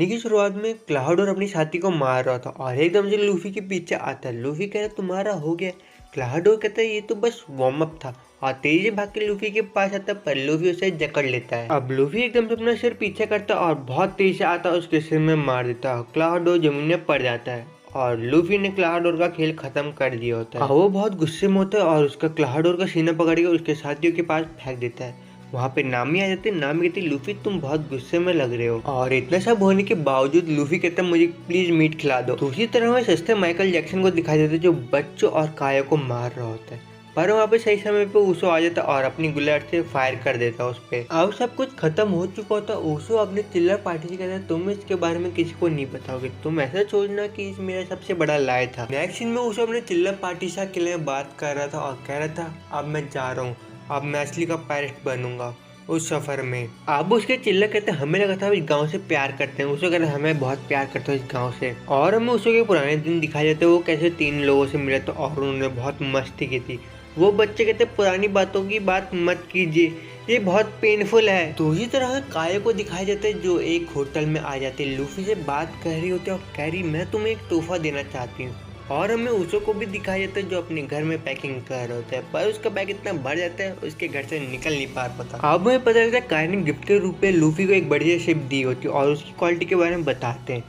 कहानी की शुरुआत में क्लाउड और अपनी साथी को मार रहा था और एकदम से लूफी के पीछे आता है। लूफी कह रहा तुम्हारा हो गया। क्लाउड कहता है ये तो बस वार्म अप था और तेजी से भाग के लूफी के पास आता है, पर लूफी उसे जकड़ लेता है। अब लूफी एकदम से अपना सिर पीछे करता है और बहुत तेज से आता है, उसके सिर में मार देता है। क्लाउड जमीन में पड़ जाता है और लूफी ने क्लाउड का खेल खत्म कर दिया होता है। वो बहुत गुस्से में होता है और उसका क्लाउड का सीना पकड़ के उसके साथियों के पास फेंक देता है। वहाँ पे नामी आ जाती है। नामी कहती लूफी तुम बहुत गुस्से में लग रहे हो, और इतना सब होने के बावजूद लूफी कहता है मुझे प्लीज मीट खिला दो। दूसरी तरफ में सस्ते माइकल जैक्सन को दिखाई देता है जो बच्चों और काया को मार रहा होता है, पर वहाँ पे सही समय पे ऊसो आ जाता है और अपनी गुल्लट से फायर कर देता है उस पे। अब सब कुछ खत्म हो चुका होता है। ऊसो अपने चिल्लर पार्टी से कहता है तुम इसके बारे में किसी को नहीं बताओगे, तुम ऐसा सोचना कि इस मेरा सबसे बड़ा लाए था। नेक्स्ट सीन में ऊसो अपने चिल्लर पार्टी से अकेले में बात कर रहा था और कह रहा था अब मैं जा रहा हूँ, अब मैं असली का पायरेट बनूंगा उस सफर में। अब उसके चिल्ला कहते हैं हमें लगा था इस गांव से प्यार करते हैं। उसको कहते हैं हमें बहुत प्यार करते हैं इस गांव से। और हमें उसके के पुराने दिन दिखाई देते हैं, वो कैसे 3 लोगों से मिले थे और उन्होंने बहुत मस्ती की थी। वो बच्चे कहते पुरानी बातों की बात मत कीजिए, ये बहुत पेनफुल है। दूसरी तरह काया को दिखाई देते हैं जो एक होटल में आ जाते, लूफी से बात कर रही होती है और कह रही मैं तुम्हें एक तोहफा देना चाहती हूँ। और हमें ऊसो को भी दिखाया जाता है जो अपने घर में पैकिंग कर रहा होता है, पर उसका बैग इतना भर जाता है उसके घर से निकल नहीं पा पाता। अब हमें पता चलता है काया ने गिफ्ट के रूप में लूफी को एक बढ़िया शिप दी होती है और उसकी क्वालिटी के बारे में बताते हैं।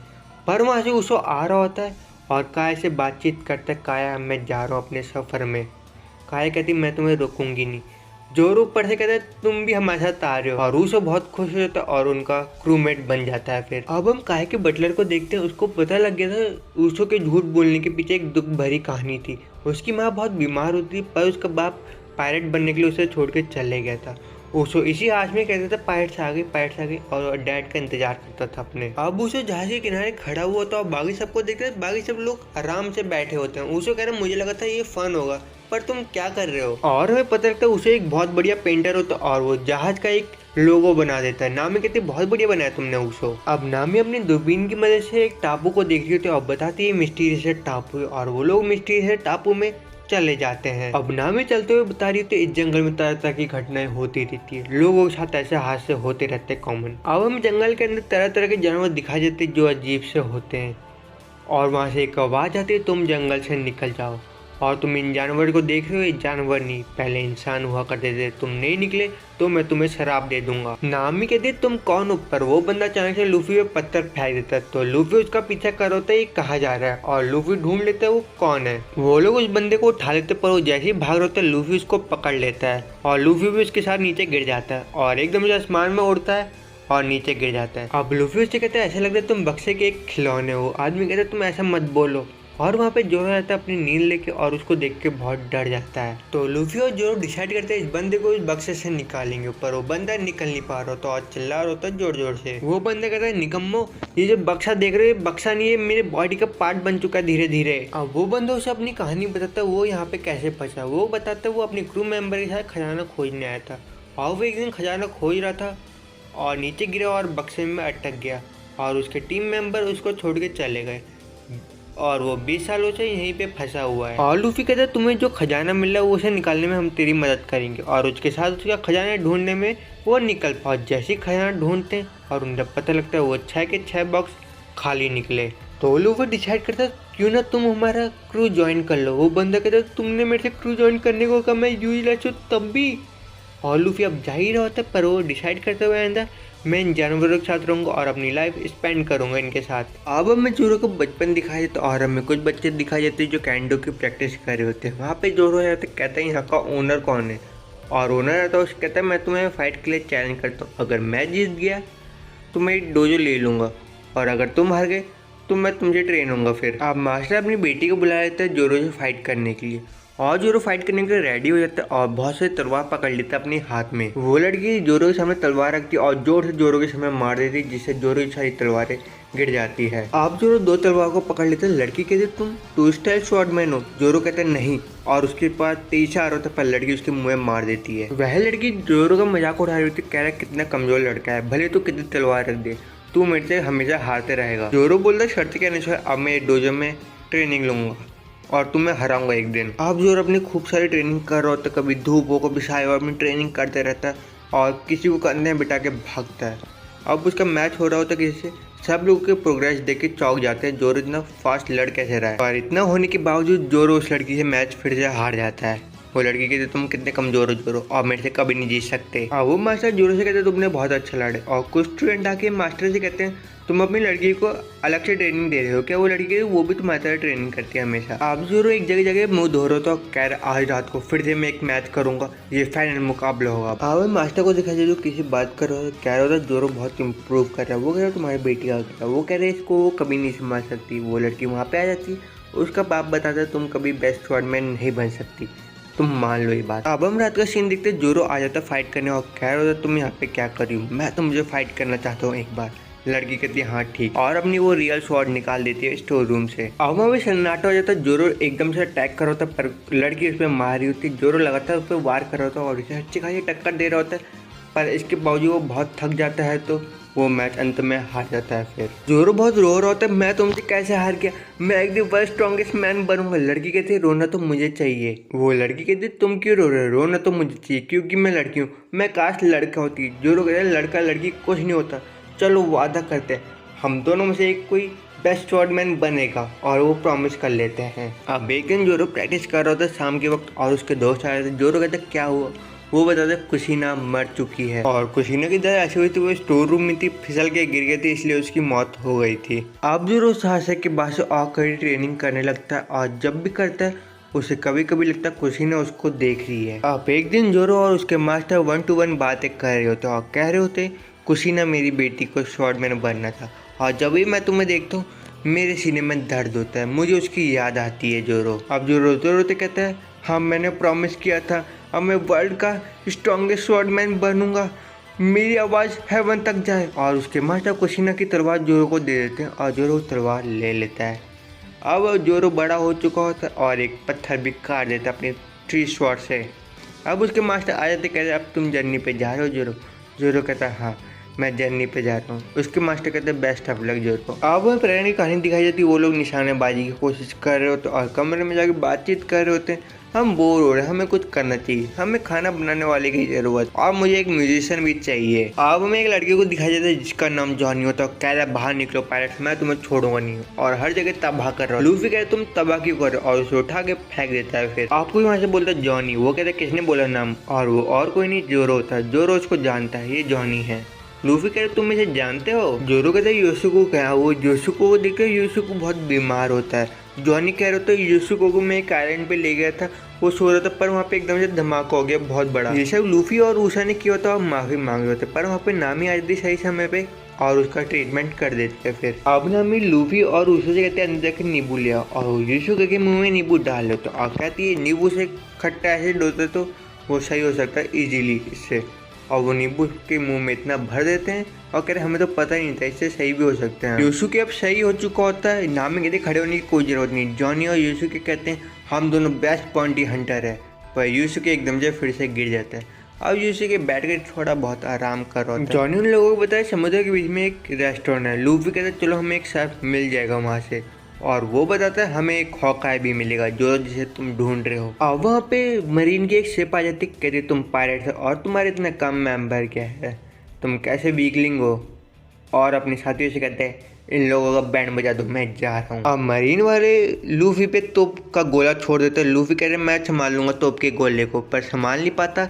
पर वहाँ से ऊसो आ रहा होता है और काया से बातचीत करता है, काया मैं जा रहा हूँ अपने सफ़र में। काया कहती मैं तुम्हें रोकूंगी नहीं। जोरो ऊपर से कहता है तुम भी हमारे साथ आ रहे हो, और ऊसो बहुत खुश हो जाता है और उनका क्रूमेट बन जाता है। फिर अब हम काया के बटलर को देखते हैं। उसको पता लग गया था ऊसो के झूठ बोलने के पीछे एक दुख भरी कहानी थी। उसकी माँ बहुत बीमार होती थी, पर उसका बाप पायलट बनने के लिए उसे छोड़ के चले गया था। ऊसो इसी आश में कहता था पायलट्स आ गए, और डैड का इंतजार करता था अपने। अब ऊसो जहाज के किनारे खड़ा हुआ था और बाकी सबको देखते हैं, बाकी सब लोग आराम से बैठे होते हैं। ऊसो कह रहा मुझे लगा था ये फन होगा, पर तुम क्या कर रहे हो। और हमें पता लगता है उसे एक बहुत बढ़िया पेंटर होता है और वो जहाज का एक लोगो बना देता है। नामी कहती बहुत बढ़िया बनाया तुमने ऊसो। अब नामी अपनी दूरबीन की मदद से एक टापू को देख रही होती है और बताती है मिस्टीरियस टापू है, और वो लोग मिस्टीरियस टापू में चले जाते हैं। अब नामी चलते हुए बता रही थी इस जंगल में तरह तरह की घटनाएं होती रहती है, लोगों के साथ ऐसे हादसे होते रहते कॉमन। अब हम जंगल के अंदर तरह तरह के जानवर दिखाई देते जो अजीब से होते हैं, और वहाँ से एक आवाज आती है तुम जंगल से निकल जाओ। और तुम इन जानवर को देख रहे हो, ये जानवर नहीं पहले इंसान हुआ करते थे, तुम नहीं निकले तो मैं तुम्हें शराब दे दूंगा। नामी कहती तुम कौन हो, पर वो बंदा अचानक से लूफी पे पत्थर फेंक देता है, तो लूफी उसका पीछा कर होता है ये कहा जा रहा है, और लूफी ढूंढ लेता है वो कौन है। वो लोग उस बंदे को उठा लेते, पर वो जैसे ही भाग रहा होता है लूफी उसको पकड़ लेता है और लूफी भी उसके साथ नीचे गिर जाता है और एकदम से आसमान में उड़ता है और नीचे गिर जाता है। अब लूफी उससे कहता है ऐसा लगता है तुम बक्से के एक खिलौने हो। आदमी कहता है तुम ऐसा मत बोलो, और वहाँ पे जोरो रहता है अपनी नींद लेके और उसको देख के बहुत डर जाता है। तो लूफी और जोरो डिसाइड करते हैं इस बंदे को इस बक्से से निकालेंगे, पर वो बंदा निकल नहीं पा रहा था और चिल्ला रहा होता है जोर जोर से। वो बंदा कहता है निकम्मो ये जो बक्सा देख रहे हो बक्सा नहीं है, मेरे बॉडी का पार्ट बन चुका है धीरे धीरे। अब वो बंदा उसे अपनी कहानी बताता है वो यहाँ पे कैसे फंसा। वो बताता है वो अपने क्रू मेंबर के साथ खजाना खोजने आया था और वो एक दिन खजाना खोज रहा था और नीचे गिरा और बक्से में अटक गया और उसके टीम मेंबर उसको छोड़ के चले गए और वो 20 सालों से यहीं पे फंसा हुआ है। और लूफी कहता है तुम्हें जो खजाना मिल रहा है उसे निकालने में हम तेरी मदद करेंगे, और उसके साथ उसका खजाना ढूंढने में वो निकल पाओ। जैसे ही खजाना ढूंढते हैं और उन्हें पता लगता है वो 6 के 6 बॉक्स खाली निकले, तो लूफी डिसाइड करता है क्यों ना तुम हमारा क्रू ज्वाइन कर लो। वो बंदा कहता है तुमने मेरे से क्रू ज्वाइन करने को कहा, मैं यूज़लेस हूँ तब भी। और लूफी अब जा ही रहा होता है, पर वो डिसाइड करते हुए अंदर मैं इन जानवरों के साथ रहूँगा और अपनी लाइफ स्पेंड करूँगा इनके साथ। अब हमें जोरो को बचपन दिखाई देता है और हमें कुछ बच्चे दिखाई देते हैं जो कैंडो की प्रैक्टिस कर रहे होते हैं। वहाँ पे जोरो है तो कहता है यहाँ का ओनर कौन है, और ओनर है तो कहता है मैं तुम्हें फाइट के लिए चैलेंज करता हूँ, अगर मैं जीत गया तो मैं एक डोजो ले लूँगा, और अगर तुम हार गए तो मैं तुमसे ट्रेन होऊंगा। फिर अब मास्टर अपनी बेटी को बुला लेता है जोरो से फाइट करने के लिए, और जोरो फाइट करने के लिए रेडी हो जाता है और बहुत से तलवार पकड़ लेता है अपने हाथ में। वो लड़की जोरो के सामने तलवार रखती है और जोर से जोरो के सामने मार देती है, जिससे जोरो की सारी तलवारें गिर जाती है। अब जोरो 2 तलवार को पकड़ लेते हैं। लड़की कहती है तुम 2 स्टाइल स्वॉर्डमैन हो। जोरो कहता है नहीं, और उसके पास तेज आ रहा होता है, पर लड़की उसके मुँह में मार देती है। वह लड़की जोरो का मजाक उड़ा रही होती है, कह रहा है कितना कमजोर लड़का है, भले तो कितनी तलवार रख दे, तू मेरे से हमेशा हारते रहेगा। जोरो बोलता है शर्त के अनुसार अब मैं डोजो में ट्रेनिंग लूंगा और तुम्हें हराऊंगा एक दिन। अब जोरो अपनी खूब सारी ट्रेनिंग कर रहा होता है, कभी धूप हो कभी छाया हो, अपनी ट्रेनिंग करते रहता है और किसी को कंधे में बिठा के भागता है। अब उसका मैच हो रहा होता है किसी से, सब लोगों के प्रोग्रेस देख के चौंक जाते हैं, जोरो इतना फास्ट लड़ कैसे रहा है। और इतना होने के बावजूद जोरो उस लड़की से मैच फिर से हार जाता है। वो लड़की कहती तुम कितने कमजोर हो जोरो, और मेरे से कभी नहीं जीत सकते। वो मास्टर जोरो से कहते तुमने बहुत अच्छा लड़े। और कुछ स्टूडेंट आके मास्टर से कहते हैं तुम अपनी लड़की को अलग से ट्रेनिंग दे रहे हो क्या? वो लड़की वो भी तुम्हारी तरह ट्रेनिंग करती है हमेशा। आप जोरो एक जगह जगह मुंह धो रहे हो तो कह रहे आज रात को फिर से मैं एक मैच करूंगा, ये फाइनल मुकाबला होगा। आप मास्टर को दिखाई दे जो किसी बात कर रहे हो, कह रहे हो जोरो बहुत इम्प्रूव कर रहा है। वो कह रहे हो तुम्हारी बेटी आ गया। वो कह रहे इसको वो कभी नहीं संभाल सकती। वो लड़की वहाँ पे आ जाती, उसका बाप बताता है तुम कभी बेस्ट स्वॉर्डमैन नहीं बन सकती, तुम मान लो ये बात। अब हम रात का सीन देखते जोरो आ जाता फाइट करने और कह रहा होता तुम यहाँ पे क्या कर रही हो? मैं तो मुझे फाइट करना चाहता हूँ एक बार। लड़की कहती है हाँ ठीक, और अपनी वो रियल स्वॉर्ड निकाल देती है स्टोर रूम से। अब वहाँ पे सन्नाटा हो जाता है। जोरो एकदम से अटैक कर रहा होता पर लड़की उस पर मार रही होती। जोरो लगातार उस पर वार कर रहा होता और इसे अच्छी खासी टक्कर दे रहा होता है, पर इसके बावजूद वो बहुत थक जाता है तो वो मैच अंत में हार जाता है। फिर जोरो बहुत रो रहा होता है मैं तुमसे कैसे हार गया, मैं एक दिन वर्ल्ड स्ट्रॉन्गेस्ट मैन बनूंगा। लड़की कहती है रोना तो मुझे चाहिए। वो लड़की कहती है तुम क्यों रो रहे हो? रोना तो मुझे चाहिए क्योंकि मैं लड़की हूँ, मैं काश लड़का होती। जोरो कहते हैं लड़का लड़की कुछ नहीं होता, चलो वादा करते हैं हम दोनों में से एक कोई बेस्ट स्वॉर्डमैन बनेगा। और वो प्रॉमिस कर लेते हैं। अब एक दिन जोरो प्रैक्टिस कर रहा था शाम के वक्त और उसके दोस्त आ रहे थे। जोरो कहते क्या हुआ? वो बताते कुशीना मर चुकी है। और कुशीना की दर्द ऐसी हुई थी वो स्टोर रूम में थी, फिसल के गिर गई थी, इसलिए उसकी मौत हो गई थी। अब जोरो साहस के बाद से और कड़ी ट्रेनिंग करने लगता है और जब भी करता है उसे कभी कभी लगता है कुशीना उसको देख रही है। अब एक दिन जोरो और उसके मास्टर 1-to-1 बातें कर रहे होते और कह रहे होते कुशीना मेरी बेटी को स्वॉर्डमैन बनना था और जब भी मैं तुम्हें देखता हूँ मेरे सीने में दर्द होता है, मुझे उसकी याद आती है जोरो। अब जो रोते रोते कहता है हाँ मैंने प्रॉमिस किया था अब मैं वर्ल्ड का स्ट्रॉन्गेस्ट स्वॉर्डमैन बनूंगा, मेरी आवाज़ हेवन तक जाए। और उसके मास्टर कुशीना की तलवार जोरो को दे देते हैं और जोरो तलवार ले लेता है। अब जोरो बड़ा हो चुका होता है और एक पत्थर भी काट देता है अपने ट्री स्वॉर्ड से। अब उसके मास्टर आ जाते कहते अब तुम जर्नी पे जा रहे हो जोरो? जोरो कहता है हाँ मैं जर्नी पे जाता हूँ। उसके मास्टर कहते हैं बेस्ट ऑफ लक जोरो। अब वह प्रेरणा की कहानी दिखाई जाती है, वो लोग निशानेबाजी की कोशिश कर रहे होते और कमरे में जाके बातचीत कर रहे होते हैं। हम बोर हो रहे हैं, हमें कुछ करना चाहिए, हमें खाना बनाने वाले की जरूरत और मुझे एक म्यूजिशियन भी चाहिए। अब हमें एक लड़के को दिखाई जाता है जिसका नाम जॉनी होता है। कह रहा है बाहर निकलो पायरेट्स, मैं तुम्हें छोड़ूंगा नहीं। और हर जगह तबाह कर रहा है। लूफी कह रहे तुम तबाह क्यों कर रहे हो और उसे उठा के फेंक देता है। फिर आपको वहाँ से बोलता है जॉनी। वो कहता है किसने बोला नाम? और वो और कोई नहीं जोरो होता है। जोरो उसको जानता है ये जॉनी है। लूफी कह रहे तुम इसे जानते हो? जोरो कहता है योशिको क्या? वो योशिको को देखकर योशिको बहुत बीमार होता है। जॉनी कह रहे होता है योशिको को मैं एक आइलैंड पे ले गया था, वो सो रहा था पर वहाँ पे एकदम से धमाका हो गया बहुत बड़ा। ये सब लूफी और उषा ने किया होता और माफी मांग रहे होते पर वहाँ पे नामी आ जाती सही समय पे और उसका ट्रीटमेंट कर देते हैं। फिर अब नामी लूफी और उषा से कहते हैं अंदर जाकर नींबू लिया और योशिको के मुँह में नींबू डाल लेते और कहती है नींबू से खट्टा एसिड होता तो वो सही हो सकता है ईजिली इससे। और वो नींबू के मुंह में इतना भर देते हैं और कह रहे हमें तो पता ही नहीं था, इससे सही भी हो सकते हैं। योशिको अब सही हो चुका होता है, नामी कहते खड़े होने की कोई जरूरत नहीं। जॉनी और योशिको कहते हैं हम दोनों बेस्ट पॉइंटी हंटर है, पर योशिको एकदम से फिर से गिर जाता है। अब योशिको बैठ कर थोड़ा बहुत आराम कर रहा होता है। जॉनी उन लोगों को बताया समुद्र के बीच में एक रेस्टोरेंट है। लूफी कहते हैं चलो हमें एक सर्फ मिल जाएगा वहाँ से, और वो बताता है हमें एक हॉकाय भी मिलेगा जो जिसे तुम ढूंढ रहे हो। अब वहाँ पे मरीन की एक शिप आ जाती, कहती तुम पायरेट हो और तुम्हारे इतना कम मेंबर क्या है, तुम कैसे वीकलिंग हो? और अपने साथियों से कहते हैं इन लोगों का बैंड बजा दो मैं जा रहा हूँ। अब मरीन वाले लूफी पे तोप का गोला छोड़ देते हैं। लूफी कह रहे मैं संभाल लूंगा तोप के गोले को, पर संभाल नहीं पाता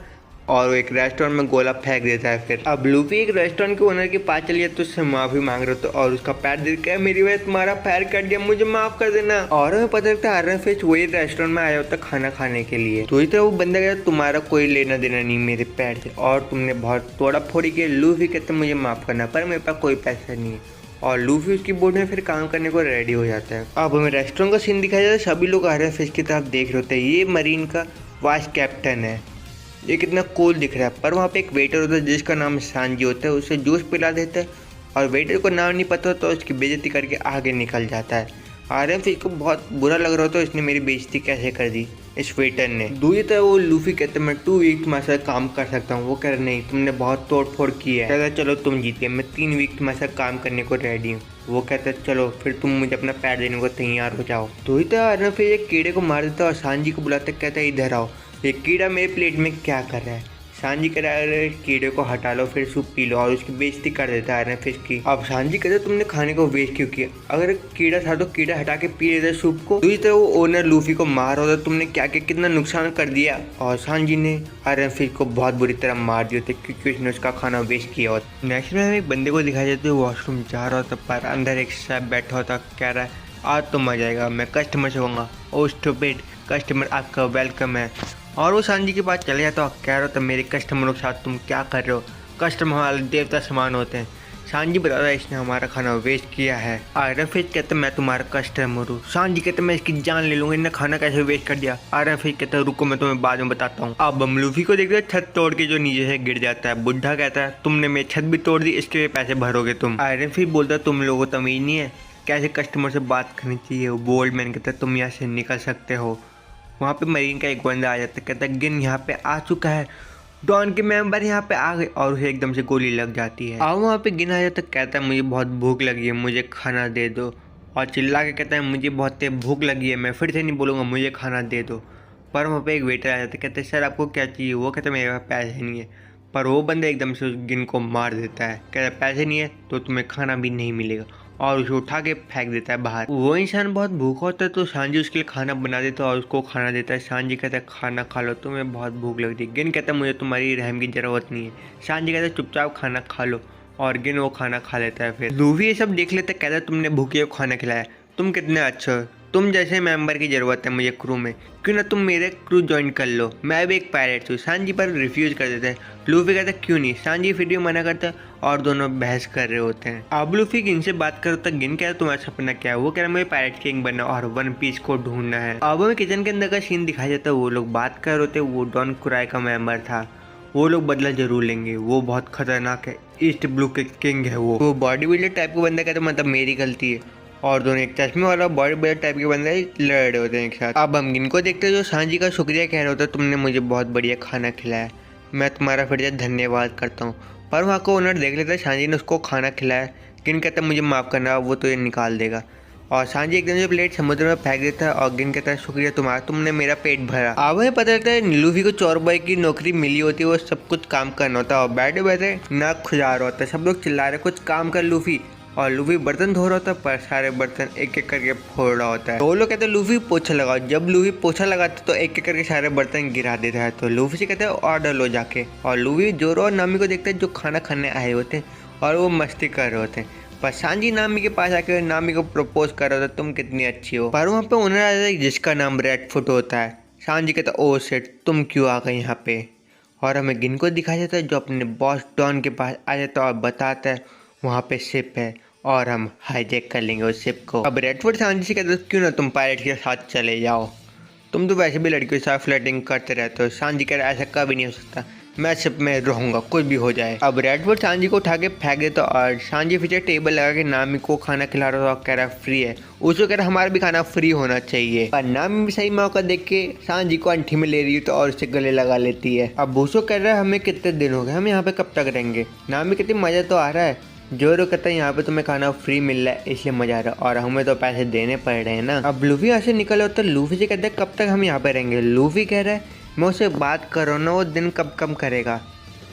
और वो एक रेस्टोरेंट में गोला फेंक देता है। फिर अब लूफी एक रेस्टोरेंट के ओनर के पास चलिए तो उससे माफी मांग रहे थे और उसका पैर देख के मेरी वजह तुम्हारा पैर कट गया, मुझे माफ कर देना। और हमें पता लगता है आयरन फिस्ट वही रेस्टोरेंट में आया होता खाना खाने के लिए। तो इतना वो बंदा कहता तुम्हारा कोई लेना देना नहीं मेरे पैर से और तुमने बहुत तोड़ा फोड़ी की। लूफी कहते मुझे माफ करना पर मेरे पास कोई पैसा नहीं है। और लूफी उसकी बोट में फिर काम करने को रेडी हो जाता है। अब हमें रेस्टोरेंट का सीन दिखाया जाता है, सभी लोग आयरन फिस्ट की तरफ देख रहे होते हैं। ये मरीन का वाइस कैप्टन है, ये कितना कूल दिख रहा है। पर वहाँ पे एक वेटर होता है जिसका नाम सांजी होता है, उसे जूस पिला देता है और वेटर को नाम नहीं पता तो उसकी बेइज्जती करके आगे निकल जाता है। आयरन फिस्ट को बहुत बुरा लग रहा होता है इसने मेरी बेइज्जती कैसे कर दी इस वेटर ने। दूसरी तरह वो लूफी कहते मैं 2 वीक तुम्हारे साथ काम कर सकता हूँ। वो कह रहे नहीं तुमने बहुत तोड़ फोड़ की है। कहता चलो तुम जीत गए, मैं 3 वीक तुम्हारे साथ काम करने को रेडी हूँ। वो कहता है चलो फिर तुम मुझे अपना पैर देने को तैयार हो जाओ। दूसरी तरह आयरन फिस्ट एक कीड़े को मार देता है और सांजी को बुलाता कहता है इधर आओ, ये कीड़ा मेरे प्लेट में क्या कर रहा है? सांजी कह रहा है अरे कीड़े को हटा लो फिर सूप पी लो और उसकी बेइज्जती कर देता है आयरन फिस्ट की। अब सांजी कहते तुमने खाने को वेस्ट क्यों किया, अगर कीड़ा था तो कीड़ा हटा के पी लेते सूप को। दूसरी तरफ वो ओनर लूफी को मार रहा था, तुमने क्या क्या कितना नुकसान कर दिया। और सांजी ने आयरन फिस्ट को बहुत बुरी तरह मार दिया था क्योंकि उसने उसका खाना वेस्ट किया होता। नेक्स्ट में एक बंदे को दिखाया जाता है वॉशरूम जा रहा था पर अंदर एक शेफ बैठा होता, कह रहा है आज तो मजा आएगा, मैं कस्टमर से कहूँगा ओ स्टूपिड कस्टमर आपका वेलकम है। और वो सांजी के पास चले जाता और कह रहा था मेरे कस्टमरों के साथ तुम क्या कर रहे हो, कस्टमर हमारे देवता समान होते हैं। सांजी बता रहा है इसने हमारा खाना वेस्ट किया है। आयरन फिस्ट कहते मैं तुम्हारा कस्टमर हूँ। सांजी कहते मैं इसकी जान ले लूँगा, इन्हें खाना कैसे वेस्ट कर दिया। आयरन फिस्ट कहता है रुको मैं तुम्हें बाद में बताता हूँ। अब हम लूफी को देखते हैं छत तोड़ के जो नीचे से गिर जाता है। बुढ़ा कहता है तुमने मेरी छत भी तोड़ दी, इसके पैसे भरोगे तुम। आयरन फिस्ट बोलता है तुम लोगों को तमीज़ नहीं है कैसे कस्टमर से बात करनी चाहिए। वो बोल्ड मैन कहता है तुम यहाँ से निकल सकते हो। वहाँ पे मरीन का एक बंदा आ जाता है, कहता है गिन यहाँ पे आ चुका है, डॉन के मेंबर यहाँ पे आ गए और उसे एकदम से गोली लग जाती है। और वहाँ पे गिन आ जाता है, कहता है मुझे बहुत भूख लगी है, मुझे खाना दे दो। और चिल्ला के कहता है मुझे बहुत तेज भूख लगी है, मैं फिर से नहीं बोलूँगा मुझे खाना दे दो। पर वहाँ पे एक वेटर आ जाता है, कहते हैं सर आपको क्या चाहिए। वो कहता है मेरे पास पैसे नहीं है। पर वो बंदा एकदम से उस गिन को मार देता है, कहता है पैसे नहीं है तो तुम्हें खाना भी नहीं मिलेगा और उसे उठा के फेंक देता है बाहर। वो इंसान बहुत भूखा होता है तो सांजी उसके लिए खाना बना देता है और उसको खाना देता है। सांजी कहता है खाना खा लो, तुम्हें बहुत भूख लग रही है। गिन कहता है मुझे तुम्हारी रहम की ज़रूरत नहीं है। सांजी कहता है चुपचाप खाना खा लो और गिन वो खाना खा लेता है। फिर लूफी ये सब देख लेता है, कहता है तुमने भूखे को खाना खिलाया, तुम कितने अच्छे हो, तुम जैसे मेंबर की ज़रूरत है मुझे क्रू में, क्यों ना तुम मेरे क्रू ज्वाइन कर लो, मैं भी एक पायलट हूँ। सांजी पर रिफ्यूज़ कर देता है। लूफी कहता है क्यों नहीं। सांजी फिर भी मना करता है और दोनों बहस कर रहे होते हैं। अब लूफी गिन से बात करो तो गिन कह रहा तुम्हारा सपना क्या है। वो कह रहा है मुझे पायलट किंग बनना और वन पीस को ढूंढना है। अब हमें किचन के अंदर का सीन दिखाया जाता है, वो लोग बात कर रहे होते, वो डॉन कुराई का मेंबर था। वो लोग बदला जरूर लेंगे, वो बहुत खतरनाक है, ईस्ट ब्लू के किंग है वो बॉडी बिल्डर टाइप का बंदा कहता है मतलब मेरी गलती है। और दोनों एक चश्मे वाला बॉडी बिल्डर टाइप के बंदे लड़ रहे होते हैं एक साथ। अब हम इनको देखते हैं जो सांजी का शुक्रिया कह रहा होता है, तुमने मुझे बहुत बढ़िया खाना खिलाया, मैं तुम्हारा फिर से धन्यवाद करता हूँ। पर वहाँ को ओनर देख लेता है सांजी ने उसको खाना खिलाया। गिन कहता है मुझे माफ़ करना, वो तो ये निकाल देगा। और सांजी एकदम से प्लेट समुद्र में फेंक देता है और गिन कहता है शुक्रिया तुम्हारा, तुमने मेरा पेट भरा। अब हमें पता चलता है लूफी को चोर बॉय की नौकरी मिली होती है, वो सब कुछ काम करना होता है और बैठे बैठे नाक खुजा रहा होता है। सब लोग चिल्ला रहे कुछ काम कर लूफी। और लूफी बर्तन धो रहा होता है पर सारे बर्तन एक एक करके फोड़ रहा होता है। तो वो लोग कहते हैं लूफी पोछा लगाओ। जब लूफी पोछा लगाता तो एक एक करके सारे बर्तन गिरा देता है। तो लूफी से कहते हैं ऑर्डर लो जाके। और लूफी जोरो और नामी को देखते हैं जो खाना खाने आए होते हैं और वो मस्ती कर रहे होते हैं। पर सांजी नामी के पास आकर नामी को प्रपोज कर रहा था तुम कितनी अच्छी हो। पर वहाँ पे ओनर आ जाता है जिसका नाम रेडफुट होता है। सांजी कहता है ओ सेट तुम क्यों आ गए यहाँ पे। और हमें गिन को दिखाया जाता है जो अपने बॉस डॉन के पास आ जाता है और बताता है वहाँ पे शिप है और हम हाईजैक कर लेंगे उस शिप को। अब रेडफुट सांजी से कहते हैं क्यों ना तुम पायलट के साथ चले जाओ, तुम तो वैसे भी लड़कियों के साथ फ्लर्टिंग करते रहते हो। सांजी कह रहा है ऐसा कभी नहीं हो सकता, मैं शिप में रहूँगा कुछ भी हो जाए। अब रेडफुट सांजी को उठा के फेंक देता और सांजी पीछे टेबल लगा के नामी को खाना खिला रहा था और कह रहा फ्री है। उसको कह रहा हमारा भी खाना फ्री होना चाहिए। पर नामी भी सही मौका देख के सांजी को अंठी में ले रही है तो और उससे गले लगा लेती है। अब भूसो कह रहा है हमें कितने दिन हो गए, हम यहाँ पे कब तक रहेंगे। नामी कहती मज़ा तो आ रहा है, जोरो कहता है यहाँ पे तुम्हें खाना फ्री मिल रहा है इसलिए मजा आ रहा है और हमें तो पैसे देने पड़ रहे हैं ना। अब लूफी यहाँ से निकल होता है। लूफी से कहते हैं कब तक हम यहाँ पे रहेंगे। लूफी कह रहा है मैं उससे बात कर रहा हूँ ना, वो दिन कब कम करेगा,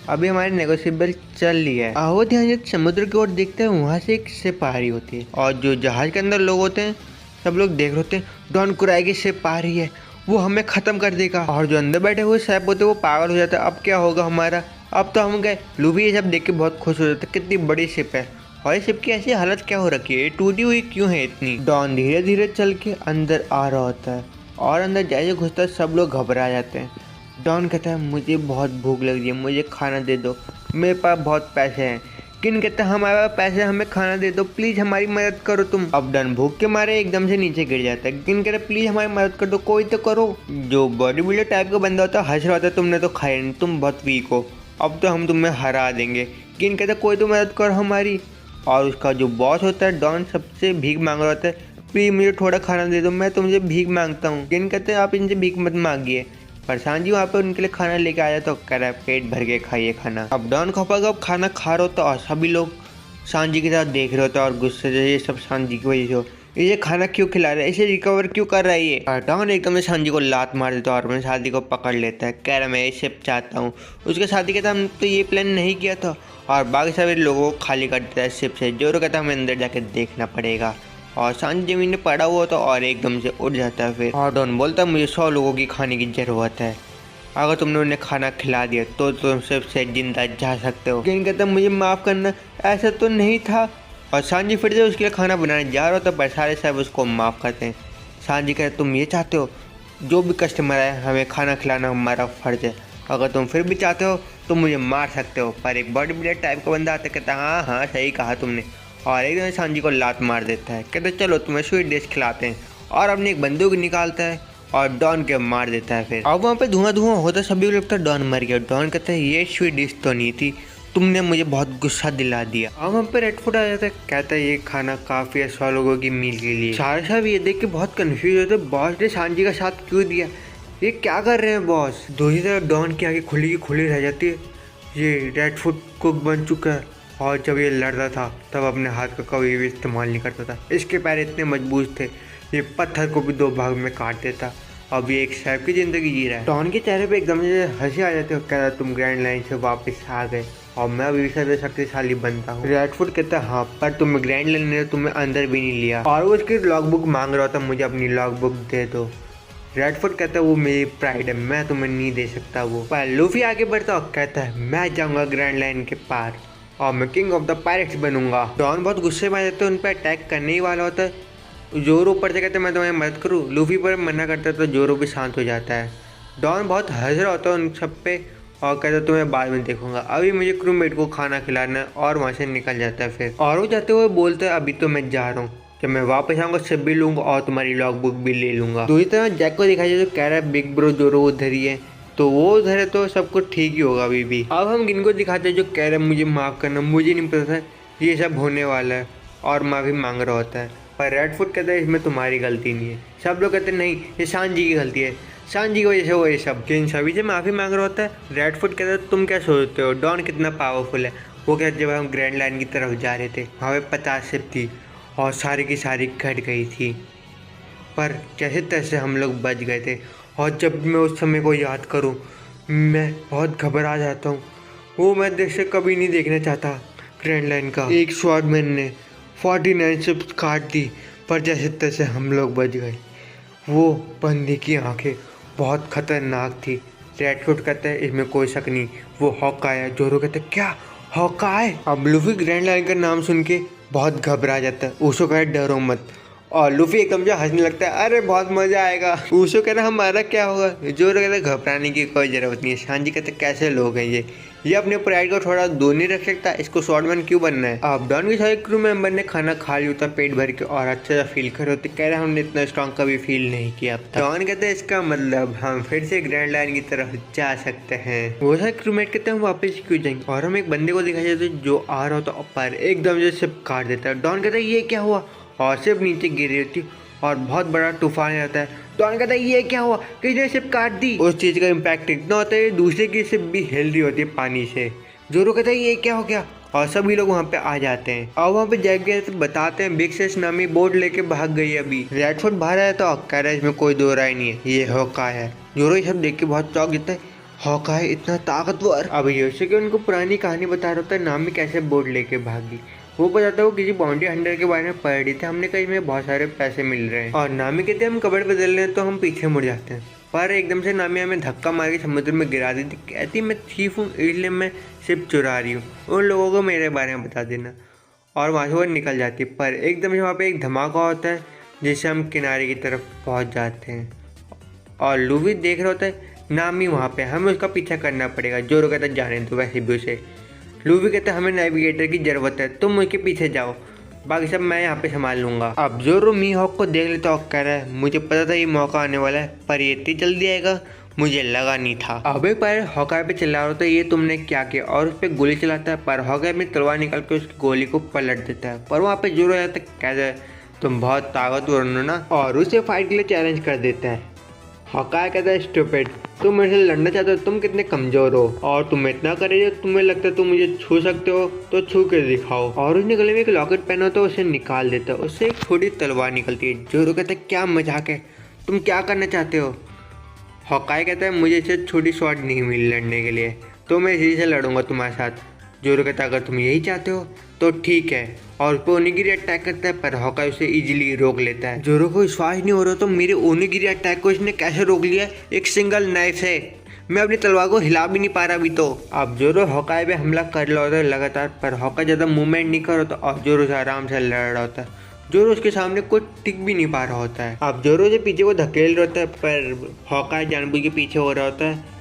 अभी हमारी नेगोशिएबल चल रही है। वो ध्यान जब समुद्र की ओर देखते हैं वहाँ से एक शिप आ रही होती है और जो जहाज के अंदर लोग होते हैं सब लोग देख रहे होते हैं डॉन कुराई की शिप आ रही है, वो हमें ख़त्म कर देगा। और जो अंदर बैठे हुए सैप होते हैं वो पागल हो जाता है, अब क्या होगा हमारा, अब तो हम गए। लूफी ये सब देख के बहुत खुश हो जाता है, कितनी बड़ी शिप है और इस शिप की ऐसी हालत क्या हो रखी है, टूटी हुई क्यों है इतनी। डॉन धीरे धीरे चल के अंदर आ रहा होता है और अंदर जैसे घुसता है सब लोग घबरा जाते हैं। डॉन कहता है मुझे बहुत भूख लग रही है, मुझे खाना दे दो, मेरे पास बहुत पैसे हैं। किन कहता है हमारे पास पैसे, हमें खाना दे दो, प्लीज़ हमारी मदद करो तुम। अब डॉन भूख के मारे एकदम से नीचे गिर जाता है। किन कहता है प्लीज़ हमारी मदद कर दो, कोई तो करो। जो बॉडी बिल्डर टाइप का बंदा होता है हंस रहा होता है, तुमने तो खाया नहीं, तुम बहुत वीक हो, अब तो हम तुम्हें हरा देंगे। किन कहता है कोई तो मदद करो हमारी। और उसका जो बॉस होता है डॉन सबसे भीख मांग रहा होता है, प्लीज़ मुझे थोड़ा खाना दे दो, मैं तुमसे भीख मांगता हूँ। किन कहते हैं आप इनसे भीख मत मांगिए। पर सांजी वहाँ पे उनके लिए खाना लेके आया तो कह रहा है पेट भर के खाइए खाना। अब डॉन खपाखप खाना खा रहा होता और सभी लोग सांजी की तरफ देख रहे होते और गुस्से से ये सब सांजी की वजह से इसे खाना क्यों खिला रहा है, इसे रिकवर क्यों कर रहा है ये। डॉन एकदम से सांजी को लात मार देता है और अपने साथी को पकड़ लेता है। कह रहा मैं ये शिप चाहता हूँ। उसके साथी कहता हम तो ये प्लान नहीं किया था और बाकी सभी लोगों को खाली कर देता है शिप से। जोरो कहता हमें अंदर जाके देखना पड़ेगा और सांजी जमीन में पड़ा हुआ था और एकदम से उठ जाता है फिर। और डॉन बोलता है मुझे 100 लोगों की खाने की ज़रूरत है, अगर तुमने उन्हें खाना खिला दिया तो तुम सबसे जिंदा जा सकते हो। केन कहता मुझे माफ़ करना, ऐसा तो नहीं था। और सांजी फिर से उसके लिए खाना बनाने जा रहा होता पर सारे सब उसको माफ़ करते हैं। सांजी कहता तुम ये चाहते हो, जो भी कस्टमर है हमें खाना खिलाना हमारा फ़र्ज़ है, अगर तुम फिर भी चाहते हो तो मुझे मार सकते हो। पर एक बॉडी बिल्डर टाइप का बंदा आता कहता हाँ हाँ सही कहा तुमने, और एकदम सांजी को लात मार देता है। कहते चलो तुम्हें स्वीट डिश खिलाते हैं, और अपनी एक बंदूक निकालता है और डॉन के मार देता है। फिर अब वहाँ पे धुआं धुआं होता, सभी को लगता है डॉन मर गया। डॉन कहता है ये स्वीट डिश तो नहीं थी, तुमने मुझे बहुत गुस्सा दिला दिया। अब वहाँ पे रेडफुट आ जाता है, कहता है ये खाना काफ़ी है 100 लोगों की मील के लिए। सारे सब ये देख के बहुत कंफ्यूज होते, बॉस ने सांजी का साथ क्यों दिया, ये क्या कर रहे हैं बॉस। दूसरी तरफ डॉन की आगे खुली की खुली रह जाती है, ये रेडफुट कुक बन चुका है और जब ये लड़ता था तब अपने हाथ का कभी भी इस्तेमाल नहीं करता था। इसके पैर इतने मजबूत थे ये पत्थर को भी 2 भाग में काट देता। अब ये एक शेफ की ज़िंदगी जी रहा है। डॉन के चेहरे पे एकदम से हंसी आ जाती है, कहता तुम ग्रैंड लाइन से वापस आ गए और मैं अभी भी सबसे शक्तिशाली बनता हूँ। रेडफुट कहता हाँ पर तुम्हें ग्रैंड लाइन ने तुम्हें अंदर भी नहीं लिया, और वो उसकी लॉग बुक मांग रहा था, मुझे अपनी लॉग बुक दे दो। रेडफुट कहता है वो मेरी प्राइड है, मैं तुम्हें नहीं दे सकता वो। पर लूफी आगे बढ़ता और कहता है मैं जाऊँगा ग्रैंड लाइन के पार और मैं किंग ऑफ द पायरेट्स बनूंगा। डॉन बहुत गुस्से में आ जाता है, उन पर अटैक करने ही वाला होता है। जोरो ऊपर से कहते हैं मैं तुम्हें मदद करूँ, लूफी पर मना करता है तो जोरो भी शांत हो जाता है। डॉन बहुत हंस रहा होता है उन सब पे और कहता है तुम्हें बाद में देखूंगा, अभी मुझे क्रूमेट को खाना खिलाना है, और वहाँ से निकल जाता है। फिर और वो जाते हुए बोलते हैं अभी तो मैं जा रहा हूँ, जब मैं वापस आऊँगा सब भी लूँगा और तुम्हारी लॉग बुक भी ले लूँगा। दूसरी तरह जैक को दिखाई जाए तो कह रहा है बिग ब्रो जोरो उधर ही है, तो वो उधर है तो सब कुछ ठीक ही होगा अभी भी। अब हम गिन को दिखाते हैं जो कह रहा है मुझे माफ़ करना, मुझे नहीं पता था ये सब होने वाला है, और माफ़ी मांग रहा होता है। पर रेडफुट कहता है इसमें तुम्हारी गलती नहीं है। सब लोग कहते हैं नहीं ये सांजी की गलती है, सांजी की वजह से वो ये सब। इन सभी से माफ़ी मांग रहा होता है। रेडफुट कहता है तुम क्या सोचते हो डॉन कितना पावरफुल है। वो कहते जब हम ग्रैंड लाइन की तरफ जा रहे थे वहाँ पे 50 शिप थी और सारी की सारी कट गई थी, पर कैसे तैसे हम लोग बच गए थे। और जब मैं उस समय को याद करूँ मैं बहुत घबरा जाता हूँ। वो मैं दृश्य कभी नहीं देखना चाहता। ग्रैंड लाइन का एक स्वॉर्डमैन ने 49 शिप्स काट दी, पर जैसे तैसे हम लोग बच गए। वो बंदी की आंखें बहुत खतरनाक थी। रेडफुट कहता है इसमें कोई शक नहीं वो हॉकाय है। जोरो कहता है क्या हॉकाय। अब लूफी ग्रैंड लाइन का नाम सुन के बहुत घबरा जाता है। ऊसो कहता है डरो मत, और लूफी एकदम से हंसने लगता है अरे बहुत मजा आएगा। ऊसो कहता है हमारा क्या होगा। जोरो कहता है घबराने की कोई ज़रूरत नहीं है। सांजी कहते कैसे लोग हैं ये अपने प्राइड को थोड़ा दूर नहीं रख सकता, इसको स्वॉर्डमैन क्यों बनना है। अब डॉन के सारे क्रू मेंबर ने खाना खा लिया होता पेट भर के और अच्छा सा फील कर होते, कह रहे हमने इतना स्ट्रॉन्ग कभी फील नहीं किया अब तक। डॉन कहते हैं इसका मतलब हम फिर से ग्रैंड लाइन की तरफ जा सकते हैं। वो सारे क्रूमेट कहते हैं हम वापस क्यों जाएंगे, और हम एक बंदे को दिखाई देते जो आ रहा होता पर एकदम से शिप काट देता है। डॉन कहता है ये क्या हुआ, और शिप नीचे गिर रही होती और बहुत बड़ा तूफान आता है। डॉन कहता है ये क्या हुआ, किसी ने शिप काट दी। उस चीज़ का इम्पैक्ट इतना होता है दूसरे की शिप भी हिल रही होती है पानी से। जोरो कहता है ये क्या हो गया, और सभी लोग वहाँ पे आ जाते हैं। और वहाँ पे जैक गए तो बताते हैं बिग सेस नामी बोट लेके भाग गई अभी। रेडफुट बाहर आया तो कह रहा है इसमें कोई दो राय नहीं है ये हॉकाय है। जोरो ये सब देख के बहुत चौंक जाता है, हॉकाय इतना ताकतवर। अब योशी के उनको पुरानी कहानी बता रहा होता है नामी कैसे बोट लेके भागी। वो बताता है वो किसी बाउंड्री हंटर के बारे में पढ़ रही थी, हमने कहा इसमें बहुत सारे पैसे मिल रहे हैं। और नामी कहते हैं हम कपड़े बदल रहे हैं तो हम पीछे मुड़ जाते हैं, पर एकदम से नामी हमें धक्का मार के समुद्र में गिरा दी थी। कहती मैं थीफ हूँ इसलिए मैं शिप चुरा रही हूँ, उन लोगों को मेरे बारे में बता देना। और वहाँ से वो निकल जाती है, पर एकदम से वहाँ पे एक धमाका होता है जिससे हम किनारे की तरफ पहुँच जाते हैं। और लूफी देख रहा होता है नामी वहाँ पे, हमें उसका पीछा करना पड़ेगा। जोरो कहता है जाने दो वैसे भी उसे। लूफी कहता है हमें नेविगेटर की ज़रूरत है, तुम उसके पीछे जाओ, बाकी सब मैं यहाँ पे संभाल लूँगा। अब जोरो मी हॉक को देख लेता और कह रहा है मुझे पता था ये मौका आने वाला है, पर ये इतनी जल्दी आएगा मुझे लगा नहीं था। अब एक बार हॉकाय पे चिल्ला रहा था ये तुमने क्या किया, और उस पर गोली चलाता है, पर हॉकाय अपनी तलवार निकाल के उसकी गोली को पलट देता है। पर वहाँ पे जोरो जाता है कहता है तुम बहुत ताकतवर हो ना, और उसे फाइट के लिए चैलेंज कर देता है। हॉकाय कहता है स्टूपिड, तुम मेरे से लड़ना चाहते हो, तुम कितने कमजोर हो और तुम इतना करेंगे, तुम्हें लगता है तुम मुझे छू सकते हो तो छू के दिखाओ। और उसने गले में एक लॉकेट पहना तो उसे निकाल देता है, उससे एक छोटी तलवार निकलती है। जोरो कहता है क्या मजाक है, तुम क्या करना चाहते हो। हॉकाय कहता है मुझे इससे छोटी शॉट नहीं मिली लड़ने के लिए, तो मैं इसी से लड़ूंगा तुम्हारे साथ। जोरो कहता है अगर तुम यही चाहते हो तो ठीक है, और उस पर ओनिगिरी अटैक करता है, पर हॉकाय उसे इजीली रोक लेता है। जोरो को विश्वास नहीं हो रहा तो मेरे ओनिगिरी अटैक को इसने कैसे रोक लिया एक सिंगल नाइफ से, मैं अपनी तलवार को हिला भी नहीं पा रहा अभी तो। अब जोरो हॉकाय पे हमला कर रहा होता है लगातार, पर हॉकाय ज़्यादा मूवमेंट नहीं कर रहा होता और जोरो से आराम से लड़ रहा होता है। जोरो उसके सामने कुछ टिक भी नहीं पा रहा होता है। अब जोरो से पीछे को धकेल रहा होता है, पर हॉकाय जानबूझ के पीछे हो रहा होता है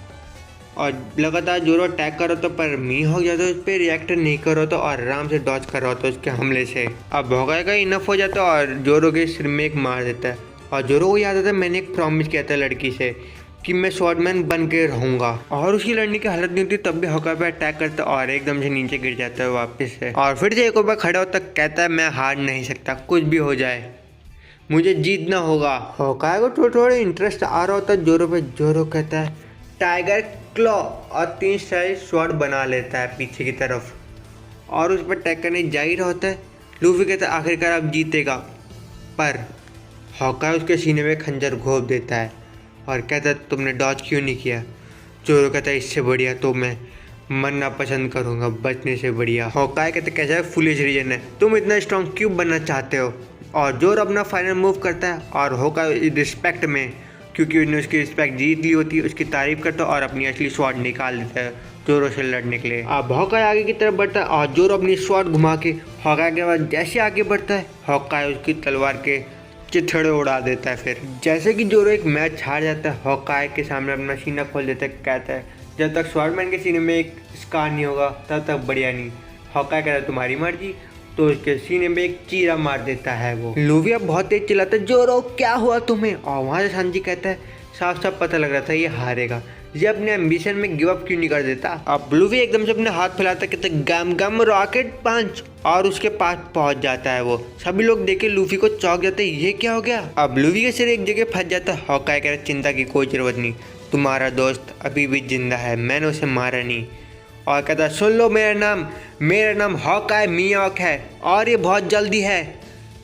और लगातार जोरो अटैक कर रहा था, पर मी हो जाता है उस पर रिएक्ट नहीं कर रहा था और आराम से डॉज कर रहा था उसके हमले से। अब हॉकाय का इनफ हो जाता है और जोरो के सिर में एक मार देता है। और जोरो को याद आता है मैंने एक प्रॉमिस किया था लड़की से कि मैं स्वॉर्डमैन बन के रहूंगा, और उसकी लड़ने की हालत नहीं होती तब भी हॉकाय पे अटैक करता है और एकदम से नीचे गिर जाता है वापस से। और फिर से एक और बार खड़ा होता कहता है मैं हार नहीं सकता, कुछ भी हो जाए मुझे जीतना होगा। हॉकाय को थोड़ा इंटरेस्ट आ रहा होता है जोरो पे। जोरो कहता है टाइगर क्लॉ और 3 साइड स्वॉर्ड बना लेता है पीछे की तरफ और उस पर अटैक करने जा ही रहा होता है। लूफी कहता है आखिरकार अब जीतेगा, पर हॉकाय उसके सीने में खंजर घोंप देता है और कहता है तुमने डॉज क्यों नहीं किया। जोरो कहता है इससे बढ़िया तो मैं मरना पसंद करूंगा बचने से बढ़िया। हॉकाय कहते कैसा फुलिश रीजन है, तुम इतना स्ट्रॉन्ग क्यों बनना चाहते हो। और जोरो अपना फाइनल मूव करता है और हॉकाय रिस्पेक्ट में, क्योंकि उसने उसकी रिस्पेक्ट जीत ली होती है, उसकी तारीफ करता है और अपनी असली स्वॉर्ड निकाल देता है जोरो से लड़ने के लिए। अब हॉकाय आगे की तरफ बढ़ता है और जोरो अपनी स्वॉर्ड घुमा के हॉकाय के बाद जैसे आगे बढ़ता है हॉकाय उसकी तलवार के चिथड़े उड़ा देता है। फिर जैसे कि जोरो एक मैच हार जाता है, हॉकाय के सामने अपना सीना खोल देता है, कहता है जब तक स्वॉर्डमैन के सीने में एक स्कार नहीं होगा तब तक बढ़िया नहीं। हॉकाय कहता है तुम्हारी मर्जी, तो उसके सीने में एक चीरा मार देता है वो। लूफी अब बहुत तेज चिल्लाता है जोरो क्या हुआ तुम्हें, और वहाँ से सांजी कहता है साफ साफ पता लग रहा था ये हारेगा, ये अपने एम्बिशन में गिव अप क्यों नहीं कर देता। अब लूफी एकदम से अपने हाथ फैलाता है, कहता है गम गम रॉकेट पंच, और उसके पास पहुंच जाता है वो। सभी लोग देखे लूफी को चौंक जाते हैं ये क्या हो गया। अब लूफी के सिर एक जगह फंस जाता है। हॉकाय कह रहा चिंता की कोई जरूरत नहीं, तुम्हारा दोस्त अभी भी जिंदा है, मैंने उसे मारा नहीं। और कहता सुन लो मेरा नाम हॉकाय मियाक है और ये बहुत जल्दी है,